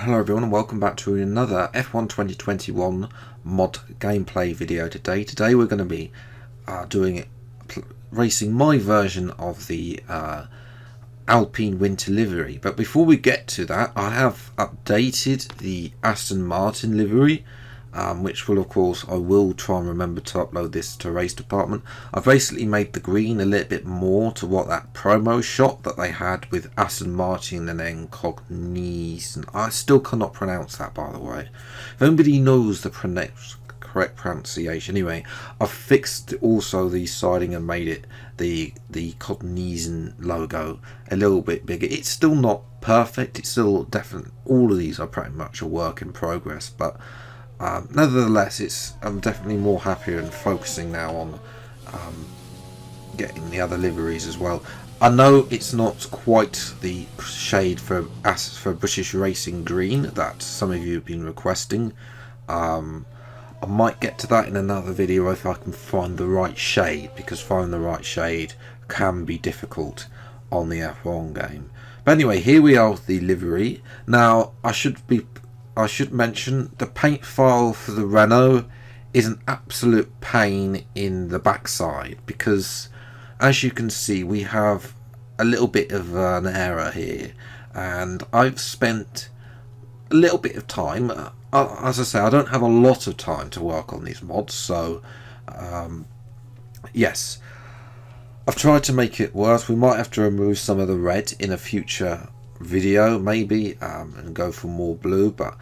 Hello everyone and welcome back to another F1 2021 mod gameplay video today. Today we're going to be racing my version of the Alpine winter livery. But before we get to that, I have updated the Aston Martin livery, which will, of course, I will try and remember to upload this to Race Department. I've basically made the green a little bit more to what that promo shot that they had with Aston Martin and then Cognizant. I still cannot pronounce that, by the way. If anybody knows the correct pronunciation, anyway, I've fixed also the siding and made it the Cognizant logo a little bit bigger. It's still not perfect. It's still definitely, all of these are pretty much a work in progress, but nevertheless, I'm definitely more happier and focusing now on getting the other liveries as well. I know it's not quite the shade for British Racing Green that some of you have been requesting. I might get to that in another video if I can find the right shade, because finding the right shade can be difficult on the F1 game. But anyway, here we are with the livery. Now, I should mention the paint file for the Renault is an absolute pain in the backside, because as you can see we have a little bit of an error here, and I've spent a little bit of time. As I say, I don't have a lot of time to work on these mods, so yes, I've tried to make it worse. We might have to remove some of the red in a future video maybe, and go for more blue, but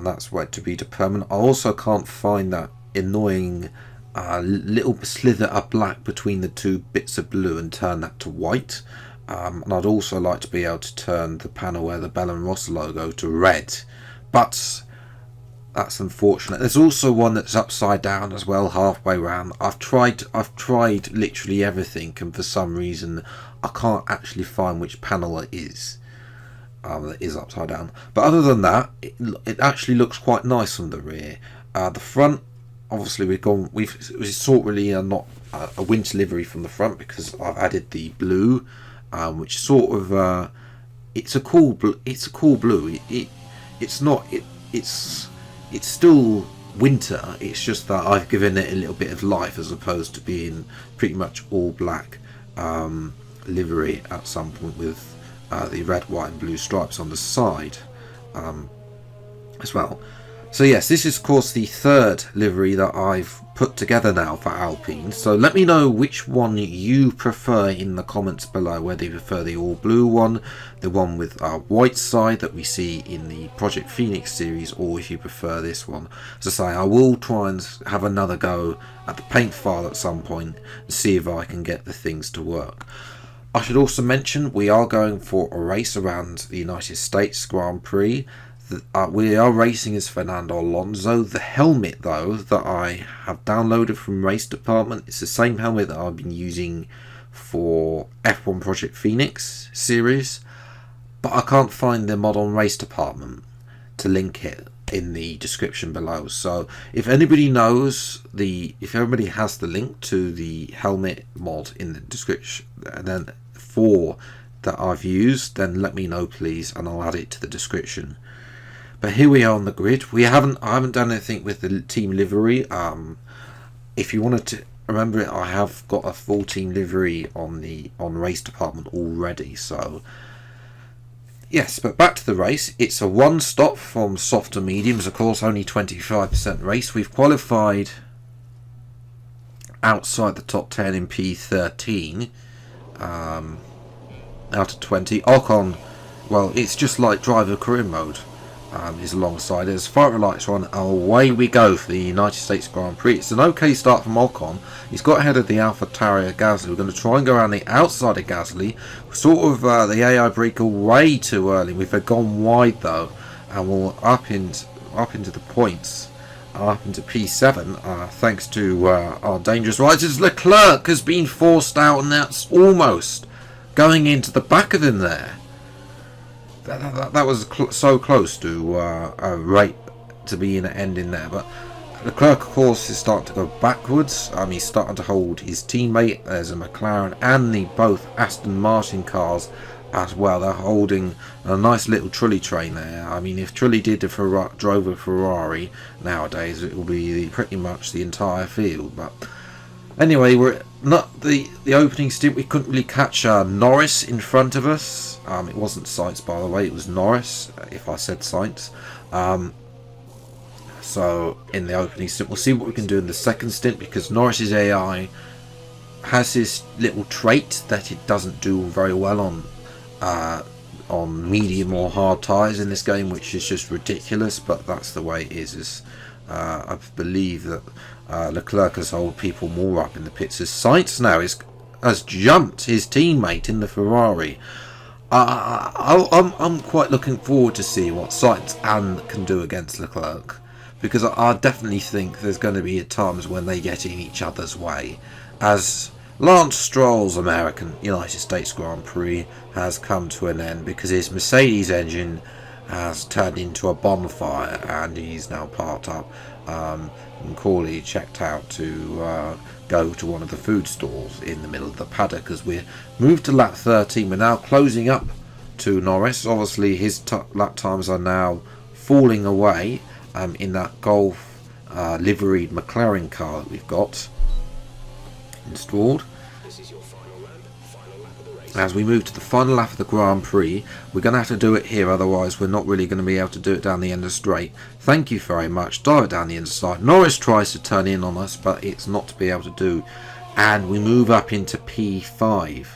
that's yet to be determined. I also can't find that annoying little slither of black between the two bits of blue and turn that to white, and I'd also like to be able to turn the panel where the Bell and Ross logo to red, but that's unfortunate. There's also one that's upside down as well, halfway round. I've tried literally everything, and for some reason I can't actually find which panel it is that is upside down. But other than that, it actually looks quite nice from the rear. The front, obviously we've sort really not a winter livery from the front, because I've added the blue, which sort of it's a cool blue. It's still winter. It's just that I've given it a little bit of life, as opposed to being pretty much all black livery at some point with the red, white and blue stripes on the side as well. So yes, this is of course the third livery that I've put together now for Alpine. So let me know which one you prefer in the comments below, whether you prefer the all blue one, the one with white side that we see in the Project Phoenix series, or if you prefer this one. As I say, I will try and have another go at the paint file at some point and see if I can get the things to work. I should also mention we are going for a race around the United States Grand Prix. We are racing as Fernando Alonso. The helmet, though, that I have downloaded from Race Department, it's the same helmet that I've been using for F1 Project Phoenix series, but I can't find the mod on Race Department to link it in the description below. So if anybody knows if everybody has the link to the helmet mod in the description, and then that I've used, then let me know please, and I'll add it to the description. But here we are on the grid. I haven't done anything with the team livery. If you wanted to remember it, I have got a full team livery on Race Department already. So yes, but back to the race. It's a one stop from soft to mediums. Of course, only 25% race. We've qualified outside the top 10 in P13 out of 20. Ocon, well, it's just like driver career mode. Is alongside as fire lights are on. Away we go for the United States Grand Prix. It's an okay start from Ocon. He's got ahead of the AlphaTauri Gasly. We're going to try and go around the outside of Gasly. Sort of the AI breaker way too early. We've gone wide though, and we're up into the points, up into P7, thanks to our dangerous riders. Leclerc has been forced out, and that's almost going into the back of him there. That was so close to a rate to be in an ending there, but Leclerc, of course, is starting to go backwards. He's starting to hold his teammate. There's a McLaren and both Aston Martin cars as well. They're holding a nice little Trulli train there. I mean, if Trulli drove a Ferrari nowadays, it will be pretty much the entire field. But anyway, we're not the opening stint. We couldn't really catch Norris in front of us. It wasn't Sainz, by the way. It was Norris. If I said Sainz. So in the opening stint, we'll see what we can do in the second stint, because Norris's AI has this little trait that it doesn't do very well on medium or hard tyres in this game, which is just ridiculous, but that's the way it is. I believe that Leclerc has held people more up in the pits, as Sainz now has jumped his teammate in the Ferrari. I'm quite looking forward to see what Sainz can do against Leclerc, because I definitely think there's going to be times when they get in each other's way, as Lance Stroll's American United States Grand Prix has come to an end because his Mercedes engine has turned into a bonfire, and he's now parked up. Macaulay checked out to go to one of the food stalls in the middle of the paddock as we're moved to lap 13. We're now closing up to Norris. Obviously his lap times are now falling away in that Golf liveried McLaren car that we've got installed. As we move to the final lap of the Grand Prix, we're going to have to do it here, otherwise we're not really going to be able to do it down the end of the straight. Thank you very much. Dive it down the inside. Norris tries to turn in on us, but it's not to be able to do. And we move up into P5.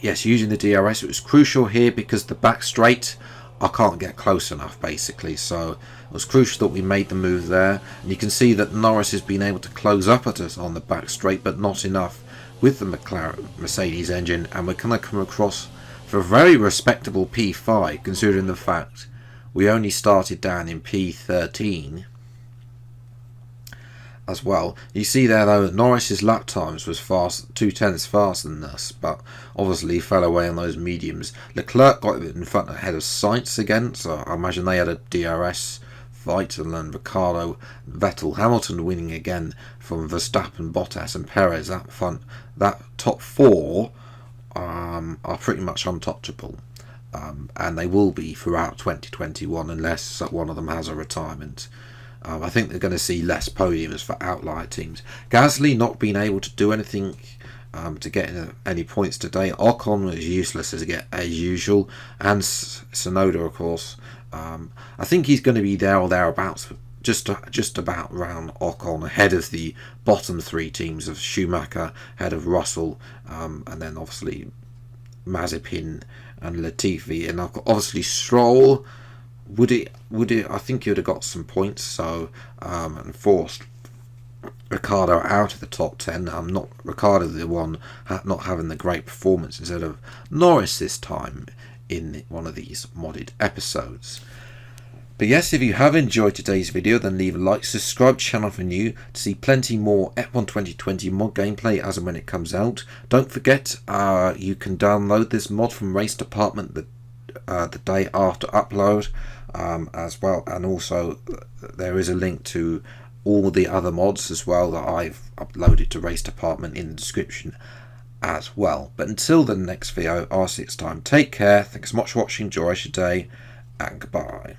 Yes, using the DRS, it was crucial here because the back straight, I can't get close enough basically, so it was crucial that we made the move there. And you can see that Norris has been able to close up at us on the back straight, but not enough with the Mercedes engine, and we're going to come across for a very respectable P5 considering the fact we only started down in P13 as well. You see there though that Norris's lap times was 2/10 faster than us, but obviously fell away on those mediums. Leclerc got in front ahead of Sainz again, so I imagine they had a DRS fight, and then Ricciardo, Vettel, Hamilton winning again from Verstappen, Bottas and Perez. That top four are pretty much untouchable, and they will be throughout 2021 unless one of them has a retirement. I think they're going to see less podiums for outlier teams. Gasly not being able to do anything to get any points today. Ocon was useless as usual, and Tsunoda, of course. I think he's going to be there or thereabouts, just about round Ocon, ahead of the bottom three teams of Schumacher, ahead of Russell, and then obviously Mazepin and Latifi, and obviously Stroll. Would it? I think he would have got some points, so and forced Ricciardo out of the top 10. Not Ricciardo the one not having the great performance instead of Norris this time in one of these modded episodes. But yes, if you have enjoyed today's video, then leave a like, subscribe to the channel for new to see plenty more F1 2020 mod gameplay as and when it comes out. Don't forget, you can download this mod from Race Department the day after upload as well, and also there is a link to all the other mods as well that I've uploaded to Race Department in the description as well. But until the next video, R6 time, take care, thanks so much for watching, enjoy your day, and goodbye.